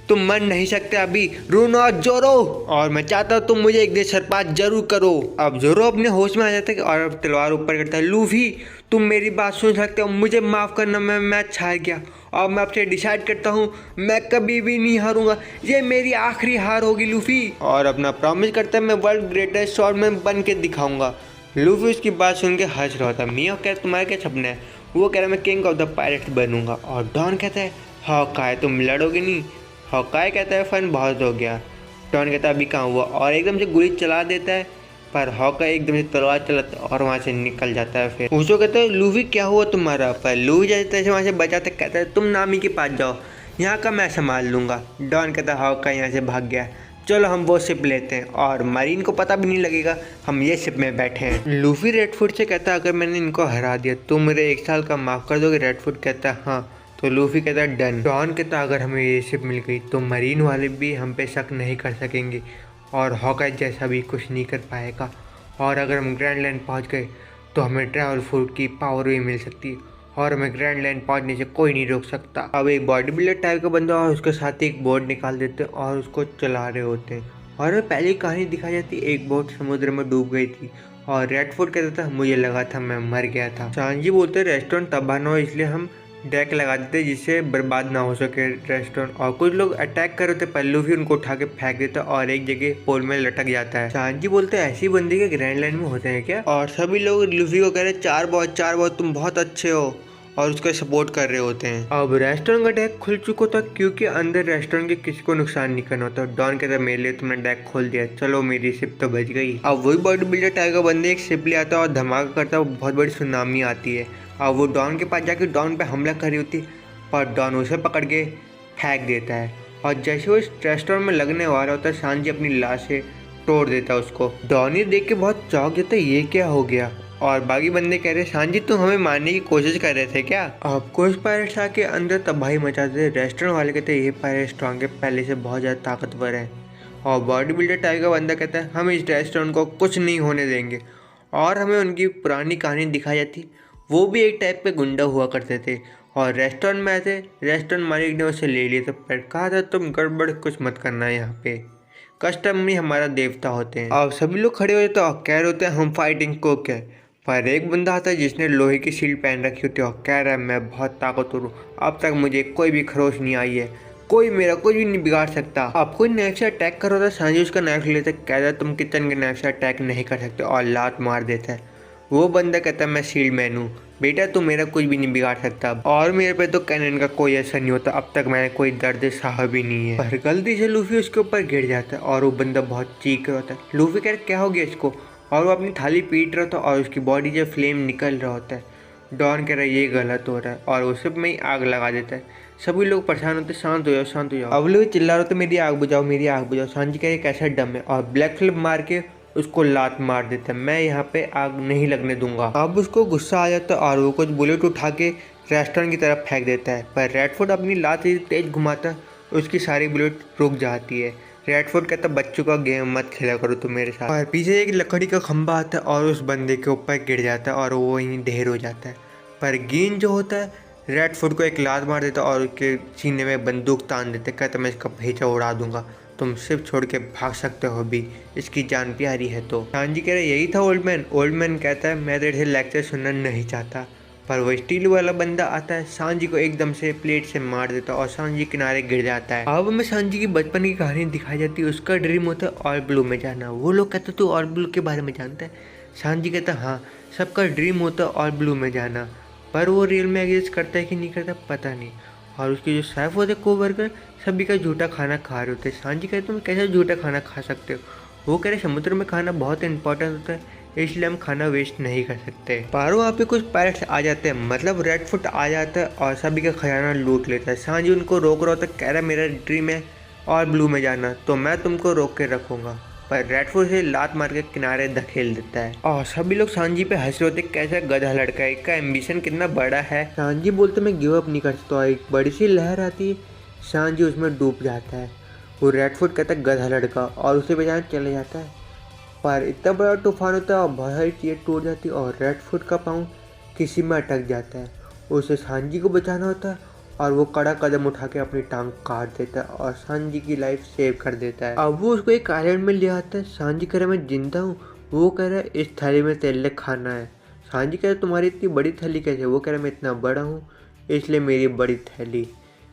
तुम मर नहीं सकते अभी रूनो और जोरो, और मैं चाहता हूँ तुम मुझे एक दिन सरपास जरूर करो। अब जोरो अपने होश में आ जाता है और अब तलवार ऊपर करता है लूफी तुम मेरी बात सुन सकते हो, मुझे माफ़ करना, मैं मैच हार गया और मैं आपसे डिसाइड करता हूँ मैं कभी भी नहीं हारूंगा, ये मेरी आखिरी हार होगी लूफी। और अपना प्रॉमिस करता है मैं वर्ल्ड ग्रेटेस्ट स्वॉर्डमैन बन के दिखाऊंगा। लूफी उसकी बात सुन के हंस रहा था। मियाक कह तुम्हारे क्या सपने हैं, वो कह रहा मैं किंग ऑफ द पायरेट्स बनूंगा। और डॉन कहता है हॉकाय तुम लड़ोगे नहीं। हॉकाय कहता है फन बहुत हो गया। डॉन कहता है अभी कहाँ हुआ, और एकदम से गोली चला देता है, पर हॉकाय एकदम से तलवार चलाता है और वहाँ से निकल जाता है। फिर उसको कहता है लूफी क्या हुआ तुम्हारा, पर लूफी जैसे वहाँ से बचाते कहता है तुम नामी के पास जाओ, यहाँ का मैं संभाल लूँगा। डॉन कहता है हॉकाय यहाँ से भाग गया, चलो हम वो शिप लेते हैं और मरीन को पता भी नहीं लगेगा हम ये शिप में बैठे हैं। लूफी रेडफुट से कहता है अगर मैंने इनको हरा दिया तो मेरे 1 साल का माफ़ कर दोगे। रेडफुट कहता है हाँ, तो लूफी कहता है डन। डॉन कहता है अगर हमें ये शिप मिल गई तो मरीन वाले भी हम पे शक नहीं कर सकेंगे और हॉकाय जैसा भी कुछ नहीं कर पाएगा, और अगर हम ग्रैंड लैंड पहुँच गए तो हमें ट्रैवल फूड की पावर भी मिल सकती है और हमें ग्रैंड लैंड पहुंचने से कोई नहीं रोक सकता। अब एक बॉडी बिल्डर टाइप का बंदा और उसके साथ एक बोट निकाल देते हैं और उसको चला रहे होते हैं, और पहली कहानी दिखाई जाती एक बोट समुद्र में डूब गई थी और रेडफुट कहता था मुझे लगा था मैं मर गया था। सांजी बोलते रेस्टोरेंट तबाह ना हो इसलिए हम डेक लगा देते जिससे बर्बाद ना हो सके रेस्टोरेंट, और कुछ लोग अटैक कर रहे थे पर लूफी उनको उठा के फेंक देता और एक जगह पोल में लटक जाता है। सांजी बोलते ऐसी बंदी के ग्रैंड लैंड में होते हैं क्या, और सभी लोग लूफी को कह रहे 4 बहुत तुम बहुत अच्छे हो और उसका सपोर्ट कर रहे होते हैं। अब रेस्टोरेंट का डेक खुल चुका था क्योंकि अंदर रेस्टोरेंट के किसी को नुकसान नहीं करना होता। डॉन कहता मेरे लिए तुमने डेक खोल दिया, चलो मेरी शिप तो बच गई। अब वही बॉडी बिल्डर टाइप का बंदे एक शिप ले आता है और धमाका करता है, बहुत बड़ी सुनामी आती है। अब वो डॉन के पास जाके डॉन पे हमला कर रही होती पर डॉन उसे पकड़ के फेंक देता है, और जैसे वो इस रेस्टोरेंट में लगने वाला होता है सांजी अपनी लाश से तोड़ देता है उसको। डॉन ये देख के बहुत चौंक जाता है ये क्या हो गया, और बाकी बंदे कह रहे सांजी तुम हमें मारने की कोशिश कर रहे थे क्या। अब कुछ पायरेट्स आके अंदर तबाही मचाते थे। रेस्टोरेंट वाले कहते ये पायरेट स्ट्रॉन्ग है, पहले से बहुत ज़्यादा ताकतवर है, और बॉडी बिल्डर टाइप का बंदा कहता है हम इस रेस्टोरेंट को कुछ नहीं होने देंगे। और हमें उनकी पुरानी कहानी दिखाई जाती, वो भी एक टाइप पे गुंडा हुआ करते थे और रेस्टोरेंट में आए थे। रेस्टोरेंट मालिक ने उसे ले लिया था, पर कहा था तुम गड़बड़ कुछ मत करना, यहाँ पे कस्टमर ही हमारा देवता होते हैं। और सभी लोग खड़े हो जाते हैं और कह रहे होते हैं हम फाइटिंग को क्या। पर एक बंदा आता है जिसने लोहे की शील्ड पहन रखी होती है और कह रहा है मैं बहुत ताकतवर हूँ, अब तक मुझे कोई भी खरोच नहीं आई है, कोई मेरा कुछ भी नहीं बिगाड़ सकता। अब कोई नाइफ से अटैक कर रहा था, सांजी उसका नाइफ लेता है, कहता है तुम किचन के नाइफ से अटैक नहीं कर सकते और लात मार देता है। वो बंदा कहता है मैं शील्ड मैन हूँ बेटा, तू मेरा कुछ भी नहीं बिगाड़ सकता और मेरे पे तो कैनन का कोई असर नहीं होता, अब तक मैंने कोई दर्द सहा भी नहीं है। पर गलती से लूफी उसके ऊपर गिर जाता है और वो बंदा बहुत चीख रहा होता है। लूफी कह रहा क्या हो गया इसको, और वो अपनी थाली पीट रहा था और उसकी बॉडी से फ्लेम निकल रहा होता है। डॉन कह रहा है ये गलत हो रहा है और उस में ही आग लगा देता है। सभी लोग परेशान होते शांत हो जाओ शांत हो जाओ। अब लोग चिल्ला रहे थे मेरी आग बुझाओ मेरी आग बुझाओ। सांजी कह रही कैसा डम है और ब्लैक फ्लिप मार के उसको लात मार देता है, मैं यहाँ पे आग नहीं लगने दूंगा। अब उसको गुस्सा आ जाता है और वो कुछ बुलेट उठा के रेस्टोरेंट की तरफ फेंक देता है, पर रेडफोर्ड अपनी लात तेज घुमाता है, उसकी सारी बुलेट रुक जाती है। रेडफोर्ड कहता है बच्चों का गेम मत खेला करो तुम मेरे साथ। और पीछे एक लकड़ी का खंभा आता है और उस बंदे के ऊपर गिर जाता है और वो वहीं ढेर हो जाता है। पर गिन जो होता है रेडफोर्ड को एक लात मार देता है और उसके सीने में बंदूक तान देते, कहता मैं इसका भेजा उड़ा दूंगा, तुम सिर्फ छोड़ के भाग सकते हो भी, इसकी जान प्यारी है तो। सांजी कह रहे यही था ओल्ड मैन। ओल्ड मैन कहता है मैं तेरे से लेक्चर सुनना नहीं चाहता। पर वो स्टील वाला बंदा आता है, सांजी को एकदम से प्लेट से मार देता है और सांजी किनारे गिर जाता है। अब हमें सांजी की बचपन की कहानी दिखाई जाती है, उसका ड्रीम होता है ऑल ब्लू में जाना। वो लोग कहते तू ऑल ब्लू के बारे में जानता है। सांजी कहता हाँ सबका ड्रीम होता है ऑल ब्लू में जाना, पर वो रियल में एग्जिस्ट करता है कि नहीं करता पता नहीं। और उसके जो शेफ होते कोवर्कर सभी का झूठा खाना खा रहे होते हैं। सांजी कहते तुम कैसे झूठा खाना खा सकते हो। वो कह रहे समुद्र में खाना बहुत इंपॉर्टेंट होता है, इसलिए हम खाना वेस्ट नहीं कर सकते। पर वहाँ पे कुछ पायरेट्स आ जाते हैं, मतलब रेडफुट आ जाता है और सभी का खजाना लूट लेता है। सांजी उनको रोक रहा होता है, कह रहा है मेरा ड्रीम है और ब्लू में जाना, तो मैं तुमको रोक के रखूँगा। पर रेडफुट से लात मार के किनारे धकेल देता है और सभी लोग सांजी पे हंस रहे होते, कैसा गधा लड़का है, इसका एम्बिशन कितना बड़ा है। सांजी बोलते मैं गिव अप नहीं कर सकता। एक बड़ी सी लहर आती है, सांजी उसमें डूब जाता है। वो रेडफुट कहता है गधा लड़का और उसे बचाने चले जाता है, पर इतना बड़ा तूफान होता है और बहुत सारी चीज़ें टूट जाती है और रेडफुट का पाँव किसी में अटक जाता है। उसे सांजी को बचाना होता है और वो कड़ा कदम उठा के अपनी टांग काट देता है और सांजी की लाइफ सेव कर देता है। अब वो उसको एक आइलैंड में ले आता है। सांजी कह रहा है मैं जिंदा हूँ। वो कह रहा है इस थाली में तेल खाना है। सांजी कह रहा है तुम्हारी इतनी बड़ी थैली कैसे। वो कह रहा है मैं इतना बड़ा हूँ इसलिए मेरी बड़ी थैली।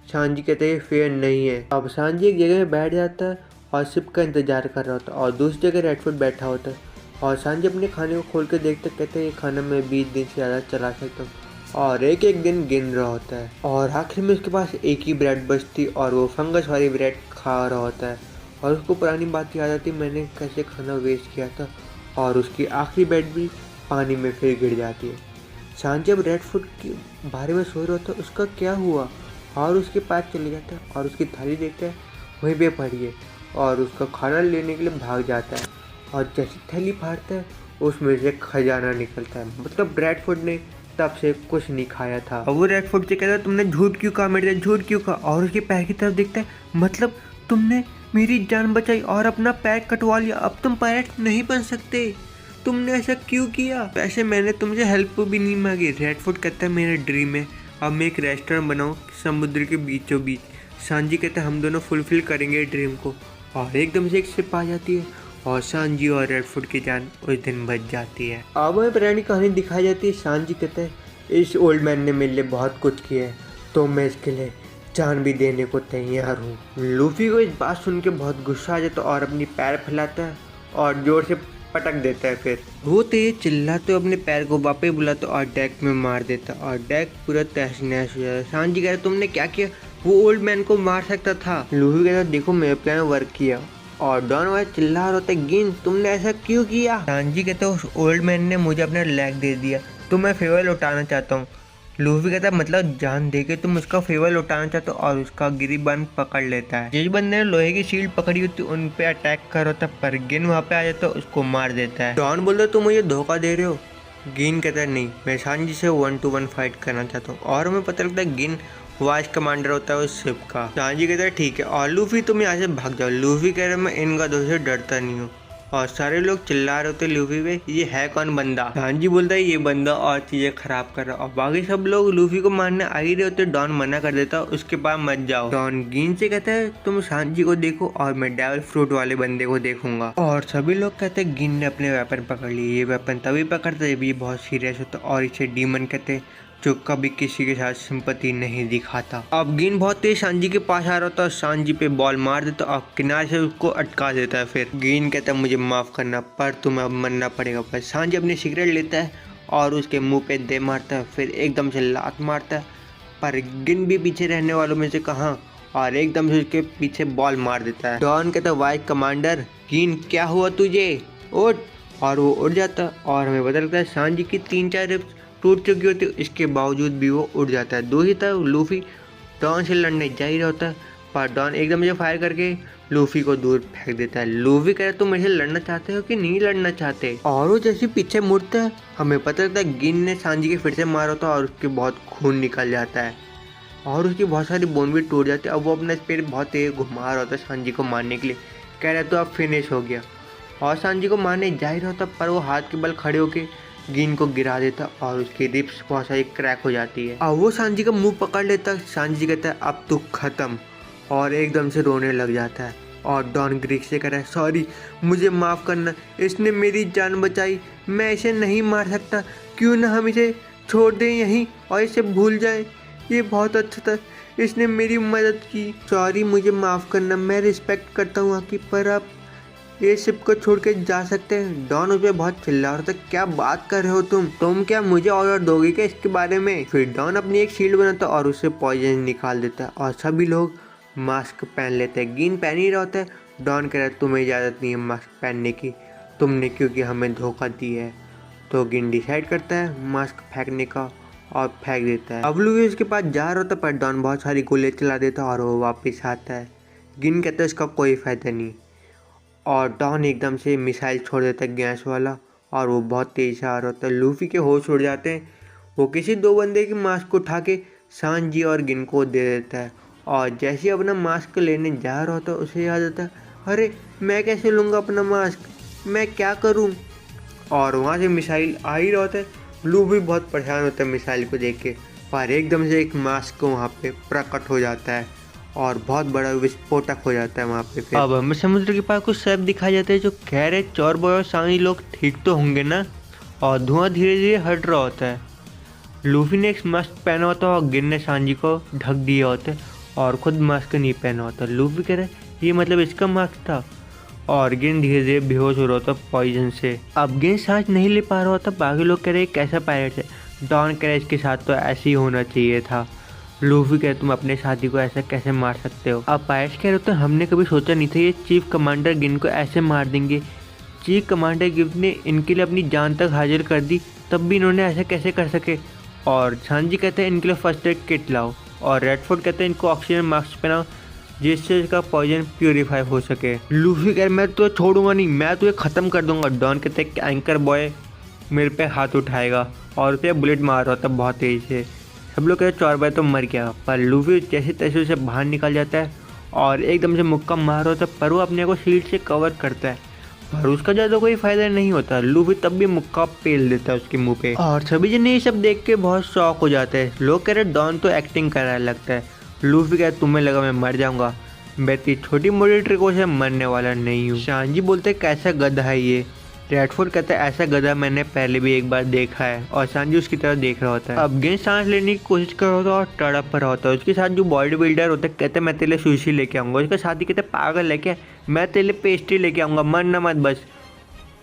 सांजी कहते हैं फेयर नहीं है। अब सांजी एक जगह में बैठ जाता है और शिप का इंतजार कर रहा होता है और दूसरी जगह रेडफुट बैठा होता है और सांजी अपने खाने को खोल के देखते कहते हैं ये खाना मैं 20 दिन से ज़्यादा चला सकता हूँ और एक एक दिन गिन रहा होता है। और आखिर में उसके पास एक ही ब्रेड बचती और वो फंगस वाली ब्रेड खा रहा होता है और उसको पुरानी बात याद आती मैंने कैसे खाना वेस्ट किया था और उसकी आखिरी ब्रेड भी पानी में फिर गिर जाती है। सांजी जब रेडफुट के बारे में सोच रहा होता है उसका क्या हुआ और उसके पास चले जाता है और उसकी थाली देखता है वहीं पे पड़ी है और उसका खाना लेने के लिए भाग जाता है और जैसी थैली फाड़ता है उसमें से खजाना निकलता है। मतलब रेडफुट ने तब से कुछ नहीं खाया था। अब वो रेडफुट से कहता है तुमने झूठ क्यों कहा मेरे, झूठ क्यों कहा। और उसके पैर की तरफ देखता है मतलब तुमने मेरी जान बचाई और अपना पैर कटवा लिया, अब तुम पायरेट नहीं बन सकते, तुमने ऐसा क्यों किया। वैसे मैंने तुमसे हेल्प भी नहीं मांगी। रेडफुट कहता है मेरा ड्रीम है अब मैं एक रेस्टोरेंट बनाऊँ समुद्र के बीचों बीच। सांजी कहता है हम दोनों फुलफिल करेंगे ड्रीम को। और एकदम से एक शिप आ जाती है और सांजी और रेडफुट की जान उस दिन बच जाती है। अब हमें पुरानी कहानी दिखाई जाती है। सांजी कहता है इस ओल्ड मैन ने मेरे लिए बहुत कुछ किया है तो मैं इसके लिए जान भी देने को तैयार हूँ। लूफी को इस बात सुन के बहुत गुस्सा आ जाता है और अपनी पैर फैलाता है और जोर से पटक देता है। फिर वो तेज चिल्लाते अपने पैर को वापस बुलाता और डेक में मार देता और डेक पूरा तहस नहस हो जाता। सांजी कहता तुमने क्या किया, वो ओल्ड मैन को मार सकता था। लूफी कहता देखो मेरे प्लान वर्क किया और डॉन वाले चिल्ला रहे होते गिन तुमने ऐसा क्यों किया। सांजी कहता उस ओल्ड मैन ने मुझे अपना लेग दे दिया तो मैं फेवर लौटाना चाहता हूँ। लूफी कहता मतलब जान दे के तुम उसका फेवर लौटाना चाहते हो और उसका गिरीबान पकड़ लेता है। जिस बंदे ने लोहे की शील्ड पकड़ी होती उन पे अटैक कर होता पर गिन वहाँ पे आ जाता है उसको मार देता है। डॉन बोलता तुम मुझे धोखा दे रहे हो। गिन कहता है नहीं मैं सांजी से 1-to-1 फाइट करना चाहता हूँ। और हमें पता लगता है गिन वाइस कमांडर होता है उस शिप का। सांजी कहता है ठीक है और लूफी तुम यहाँ से भाग जाओ। लूफी कह रहा है मैं इन गधों से डरता नहीं हूँ और सारे लोग चिल्ला रहे होते लूफी पे ये है कौन बंदा। सांजी बोलता है ये बंदा और चीजें खराब कर रहा है और बाकी सब लोग लूफी को मारने आ ही रहे होते। डॉन मना कर देता उसके पास मत जाओ। डॉन गिन से कहता है तुम सांजी को देखो और मैं डेविल फ्रूट वाले बंदे को देखूंगा। और सभी लोग कहते हैं गिन ने अपने वेपन पकड़ लिए। ये वेपन तभी पकड़ता है जब ये बहुत सीरियस होता और इसे डीमन कहते हैं जो कभी किसी के साथ सिंपैथी नहीं दिखाता। अब गिन बहुत तेज सांजी के पास आ रहा था, सांजी पे बॉल मार देता और किनारे से उसको अटका देता है। फिर गिन कहता है मुझे माफ करना पर तुम्हें अब मरना पड़ेगा। पर सांजी अपनी सिगरेट लेता है और उसके मुंह पे दे मारता है, फिर एकदम से लात मारता है पर गिन भी पीछे रहने वालों में से कहाँ और एकदम से उसके पीछे बॉल मार देता है। डॉन कहता है वाइस कमांडर गिन क्या हुआ तुझे, उठ। और वो उठ जाता और हमें पता लगता है सांजी की 3-4 रिब्स टूट चुकी होती है, इसके बावजूद भी वो उड़ जाता है। दूसरी तरफ लूफी डॉन से लड़ने जा ही रहा होता है पर डॉन एकदम से फायर करके लूफी को दूर फेंक देता है। लूफी कह रहा तुम मेरे से लड़ना चाहते हो कि नहीं लड़ना चाहते। और वो जैसे पीछे मुड़ता है हमें पता लगता है गिन ने सांजी के फिर से मारा होता और उसके बहुत खून निकल जाता है और उसकी बहुत सारी बोन भी टूट जाती है। अब वो अपना स्पीड बहुत तेज घुमा रहा होता है सांजी को मारने के लिए, कह रहा तो अब फिनिश हो गया और सांजी को मारने जा ही रहा होता पर वो हाथ के बल खड़े होके गिन को गिरा देता और उसकी रिब्स बहुत सारी क्रैक हो जाती है। अब वो सांजी का मुंह पकड़ लेता। सांजी कहता है अब तो खत्म और एकदम से रोने लग जाता है और डॉन ग्रीक से कह रहा है सॉरी मुझे माफ़ करना, इसने मेरी जान बचाई, मैं इसे नहीं मार सकता, क्यों ना हम इसे छोड़ दें यहीं और इसे भूल जाएं, ये बहुत अच्छा था, इसने मेरी मदद की, सॉरी मुझे माफ़ करना, मैं रिस्पेक्ट करता हूँ आपकी पर आप ये शिप को छोड़ के जा सकते हैं। डॉन उस पर बहुत चिल्ला रहा था क्या बात कर रहे हो तुम क्या मुझे ऑर्डर दोगे क्या इसके बारे में। फिर डॉन अपनी एक शील्ड बनाता और उससे पॉइजन निकाल देता है और सभी लोग मास्क पहन लेते हैं। गिन पहन ही रहा होता है। डॉन कह रहा है तुम्हें इजाज़त नहीं है मास्क पहनने की, तुमने क्योंकि हमें धोखा दिया है। तो गिन डिसाइड करता है मास्क फेंकने का और फेंक देता है। अब लूफी उसके पास जा रहा होता पर डॉन बहुत सारी गोलियां चला देता और वो वापस आता है। गिन कहता है इसका कोई फ़ायदा नहीं और डॉन एकदम से मिसाइल छोड़ देता है गैस वाला और वो बहुत तेज़ से आ रहा होता है। लूफी के होश उड़ जाते हैं। वो किसी 2 बंदे की मास्क को उठा के सांजी और गिन को दे देता है और जैसे ही अपना मास्क लेने जा रहा होता है उसे याद आता है अरे मैं कैसे लूँगा अपना मास्क, मैं क्या करूँ। और वहाँ से मिसाइल आ ही रहा होता है। लूफी बहुत परेशान होता है मिसाइल को देख के पर एकदम से एक मास्क वहाँ पे प्रकट हो जाता है और बहुत बड़ा विस्फोटक हो जाता है वहाँ पे। फिर अब हमें समुद्र के पास कुछ शैप दिखाई जाते हैं जो कह रहे चोर बॉय और सांजी लोग ठीक तो होंगे ना, और धुआं धीरे धीरे हट रहा होता है। लूफी ने एक मास्क पहना होता है और गिन ने सांजी को ढक दिया होता है और खुद मास्क नहीं पहना होता। लूफी कह रहे ये मतलब इसका मास्क था और गिन धीरे धीरे बेहोश हो रहा होता पॉइजन से। अब गिन सांस नहीं ले पा रहा होता। बाकी लोग कह रहे कैसा पायलट है। डॉन कह रहे इसके साथ तो ऐसे ही होना चाहिए था। लूफी कह तुम अपने साथी को ऐसा कैसे मार सकते हो। अब पायलट कह रहे तो हमने कभी सोचा नहीं था ये चीफ कमांडर गिन को ऐसे मार देंगे। चीफ कमांडर गिन ने इनके लिए अपनी जान तक हाजिर कर दी तब भी इन्होंने ऐसा कैसे कर सके। और सांजी कहते हैं इनके लिए फर्स्ट एड किट लाओ और रेडफोर्ड कहते हैं इनको ऑक्सीजन मास्क पहनाओ जिससे इसका पॉइजन प्यूरीफाई हो सके। लूफी कह मैं तो छोड़ूंगा नहीं, मैं तुझे ख़त्म कर दूंगा। डॉन कहते हैं एंकर बॉय मेरे पे हाथ उठाएगा और उस पर बुलेट मार रहा था बहुत तेज़ी से। सब लोग कहते चोर बॉय तो मर गया पर लूफी जैसे तैसे से बाहर निकल जाता है और एकदम से मुक्का मार होता है पर वो अपने को शील्ड से कवर करता है पर उसका ज़्यादा कोई फ़ायदा नहीं होता। लूफी तब भी मुक्का पेल देता है उसके मुंह पे और सभी जने ये सब देख के बहुत शॉक हो जाते हैं। लोग कह रहे डॉन तो एक्टिंग कर रहा लगता है। लूफी कह तुम्हें लगा मैं मर जाऊंगा, मैं इतनी छोटी मोटी ट्रिकों से मरने वाला नहीं हूँ। सांजी बोलते कैसा गधा है ये। रेडफोर्ड कहता है ऐसा गधा मैंने पहले भी एक बार देखा है और सांजी उसकी तरफ देख रहा होता है। अब गिन सांस लेने की कोशिश कर रहा होता है और तड़प पर होता है। उसके साथ जो बॉडी बिल्डर होता है कहते मैं तेरे लिए सुशी लेके आऊँगा। उसका साथी कहते पागल लेके मैं तेरे लिए पेस्ट्री लेके आऊँगा, मरना मत बस।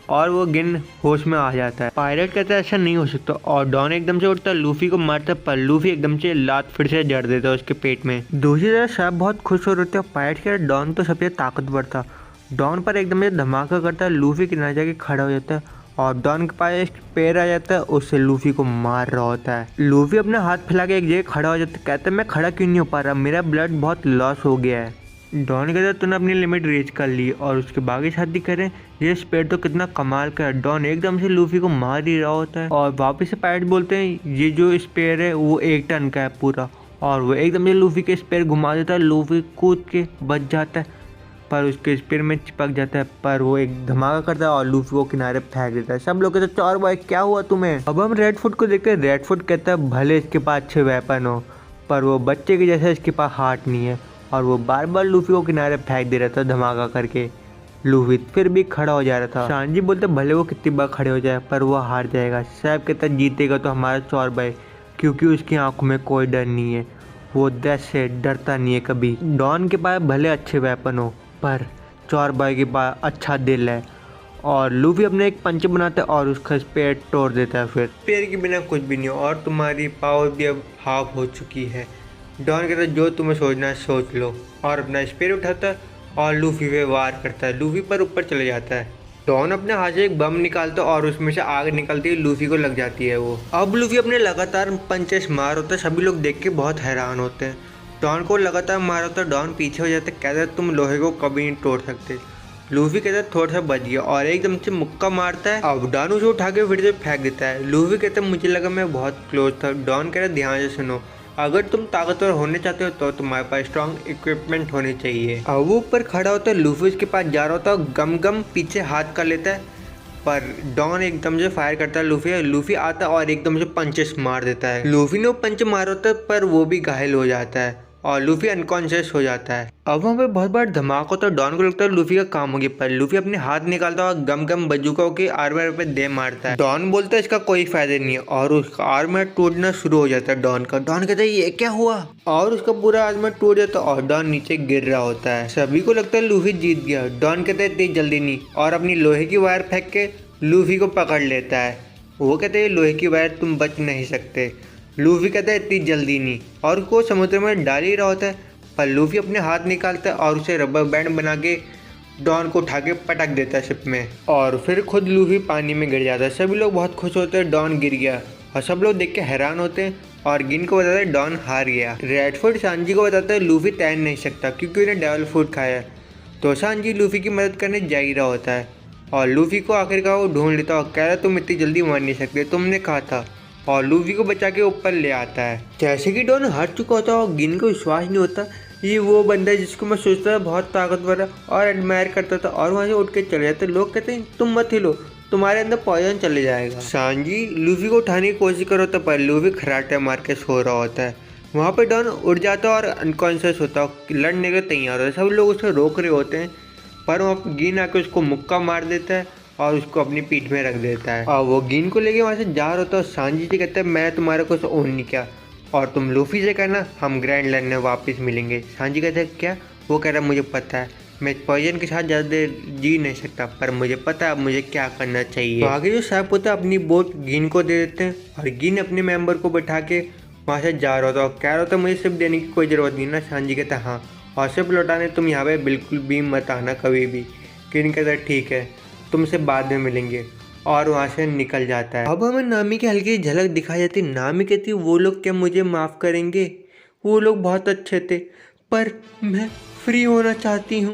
और वो गिन होश में आ जाता है। पायलट कहता है ऐसा नहीं हो सकता और डॉन एकदम से उठता है लूफी को मारता है पर लूफी एकदम से लात फिर से जड़ देता है उसके पेट में। दूसरी तरफ सब बहुत खुश हो रहे थे। पायलट कहता है डॉन तो सबसे ताकतवर था। डॉन पर एकदम से धमाका करता है, लूफी किनारे जाके खड़ा हो जाता है और डॉन के पास एक पैर आ जाता है, उससे लूफी को मार रहा होता है। लूफी अपना हाथ फैला के एक जगह खड़ा हो जाता है, कहता है मैं खड़ा क्यों नहीं हो पा रहा, मेरा ब्लड बहुत लॉस हो गया है। डॉन कहता है तूने अपनी लिमिट रीच कर ली और उसके बाकी साथी करें ये स्पेयर तो कितना कमाल का है। डॉन एकदम से लूफी को मार ही रहा होता है और वापस से पायलट बोलते हैं ये जो स्पेयर है वो 1 टन का है पूरा और वो एकदम से लूफी के स्पेयर घुमा देता है। लूफी कूद के बच जाता है पर उसके स्पेयर में चिपक जाता है, पर वो एक धमाका करता है और लूफी को किनारे फेंक देता है। सब लोग कहते हैं चौर भाई क्या हुआ तुम्हें। अब हम रेडफुट को देखते हैं। रेडफुट कहता है भले इसके पास अच्छे वेपन हो पर वो बच्चे के जैसे इसके पास हार्ट नहीं है, और वो बार बार लूफी को किनारे फेंक दे रहा था धमाका करके। लूफी फिर भी खड़ा हो जा रहा था। सांजी बोलते भले वो कितनी बार खड़े हो जाए पर वो हार जाएगा। सैफ कहता जीतेगा तो हमारा चौर भाई, क्योंकि उसकी आंखों में कोई डर नहीं है, वो डेथ से डरता नहीं है कभी। डॉन के पास भले अच्छे वेपन हो पर चौर भाई के पास अच्छा दिल है। और लूफी अपने एक पंच बनाता है और उसका स्पेयर तोड़ देता है। फिर स्पेयर के बिना कुछ भी नहीं हो और तुम्हारी पावर भी अब हाफ हो चुकी है। डॉन कहता है जो तुम्हें सोचना है सोच लो, और अपना स्पेयर उठाता है और लूफी पे वार करता है। लूफी पर ऊपर चले जाता है। डॉन अपने हाथ से एक बम निकालता है और उसमें से आग निकलती है, लूफी को लग जाती है वो। अब लूफी अपने लगातार पंचेस मार होता है। सभी लोग देख के बहुत हैरान होते हैं। डॉन को लगातार मार होता है। डॉन पीछे हो जाता है, कहता है तुम लोहे को कभी नहीं तोड़ सकते। लूफी कहता है थोड़ा सा बच गया और एकदम से मुक्का मारता है। अब डॉन उसे उठा के फिर से फेंक देता है। लूफी कहता है मुझे लगा मैं बहुत क्लोज था। डॉन कहता है ध्यान से सुनो, अगर तुम ताकतवर होने चाहते हो तो तुम्हारे पास स्ट्रॉन्ग इक्विपमेंट होनी चाहिए। अब वो ऊपर खड़ा होता है। लूफी उसके पास जा रहा होता है, गम गम पीछे हाथ कर लेता है पर डॉन एकदम से फायर करता है। लूफी आता है और एकदम से पंचेस मार देता है। लूफी ने वो पंच मारा होता है पर वो भी घायल हो जाता है और लूफी अनकॉन्शियस हो जाता है। अब वहाँ पे बहुत बड़ा धमाका होता है। डॉन को लगता है लूफी का काम हो गया, पर लूफी अपने हाथ निकालता है और गम गम बंदूकों के आर्मर पे दे मारता है। डॉन बोलता है इसका कोई फायदा नहीं है और उसका आर्मर टूटना शुरू हो जाता है डॉन का। डॉन कहता है ये क्या हुआ, और उसका पूरा आर्मर टूट जाता है और डॉन नीचे गिर रहा होता है। सभी को लगता है लूफी जीत गया। डॉन कहता है इतनी जल्दी नहीं, और अपनी लोहे की वायर फेंक के लूफी को पकड़ लेता है। वो कहते हैं लोहे की वायर तुम बच नहीं सकते। लूफी कहता है इतनी जल्दी नहीं, और उसको समुद्र में डाल ही रहा होता है, पर लूफी अपने हाथ निकालता है और उसे रबर बैंड बना के डॉन को उठा के पटक देता है शिप में, और फिर खुद लूफी पानी में गिर जाता है। सभी लोग बहुत खुश होते हैं डॉन गिर गया, और सब लोग देख के हैरान होते हैं और गिन को बताते हैं डॉन हार गया। रेडफुट सांजी को बताता है लूफी तैर नहीं सकता क्योंकि उन्हें डेविल फूड खाया। तो सांजी लूफी की मदद करने जा ही रहा होता है और लूफी को आखिरकार वो ढूंढ लेता है और कह रहा है तुम इतनी जल्दी मर नहीं सकते, तुमने कहा था, और लूफी को बचा के ऊपर ले आता है। जैसे कि डॉन हार चुका होता है और गिन को विश्वास नहीं होता ये वो बंदा है जिसको मैं सोचता था बहुत ताकतवर है और एडमायर करता था, और वहाँ से उठ के चले जाते। लोग कहते हैं तुम मत हिलो, तुम्हारे अंदर पॉइजन चले जाएगा। सांजी लूफी को उठाने की कोशिश करो तो पर लूफी खराटे मार के सो रहा होता है। वहाँ पे डॉन उठ जाता है और अनकॉन्शियस होता है, लड़ने के तैयार होता है। सब लोग उसे रोक रहे होते हैं पर वहाँ गिन आके उसको मुक्का मार देता है और उसको अपनी पीठ में रख देता है। और वो गिन को लेके वहाँ से जा रहा होता है। सांजी से कहता है मैं तुम्हारा कुछ ओन नहीं किया और तुम लूफी से कहना हम ग्रैंड लाइन में वापस मिलेंगे। सांजी कहता है क्या? वो कह रहा है मुझे पता है मैं पॉइजन के साथ ज़्यादा देर जी नहीं सकता, पर मुझे पता है अब मुझे क्या करना चाहिए। तो आगे जो सैफ होता है अपनी बोट गिन को दे देते हैं और गिन अपने मेंबर को बैठा के वहाँ से जा रहा होता है और कह रहा होता है मुझे सिर्फ देने की कोई ज़रूरत नहीं ना। सांजी कहता है हाँ, और सिर्फ लौटाने तुम यहाँ पे बिल्कुल भी मत आना कभी भी। गिन कहता है ठीक है तुमसे बाद में मिलेंगे, और वहाँ से निकल जाता है। अब हमें नामी की हल्की झलक दिखाई जाती। नामी कहती वो लोग क्या मुझे माफ़ करेंगे, वो लोग बहुत अच्छे थे पर मैं फ्री होना चाहती हूँ।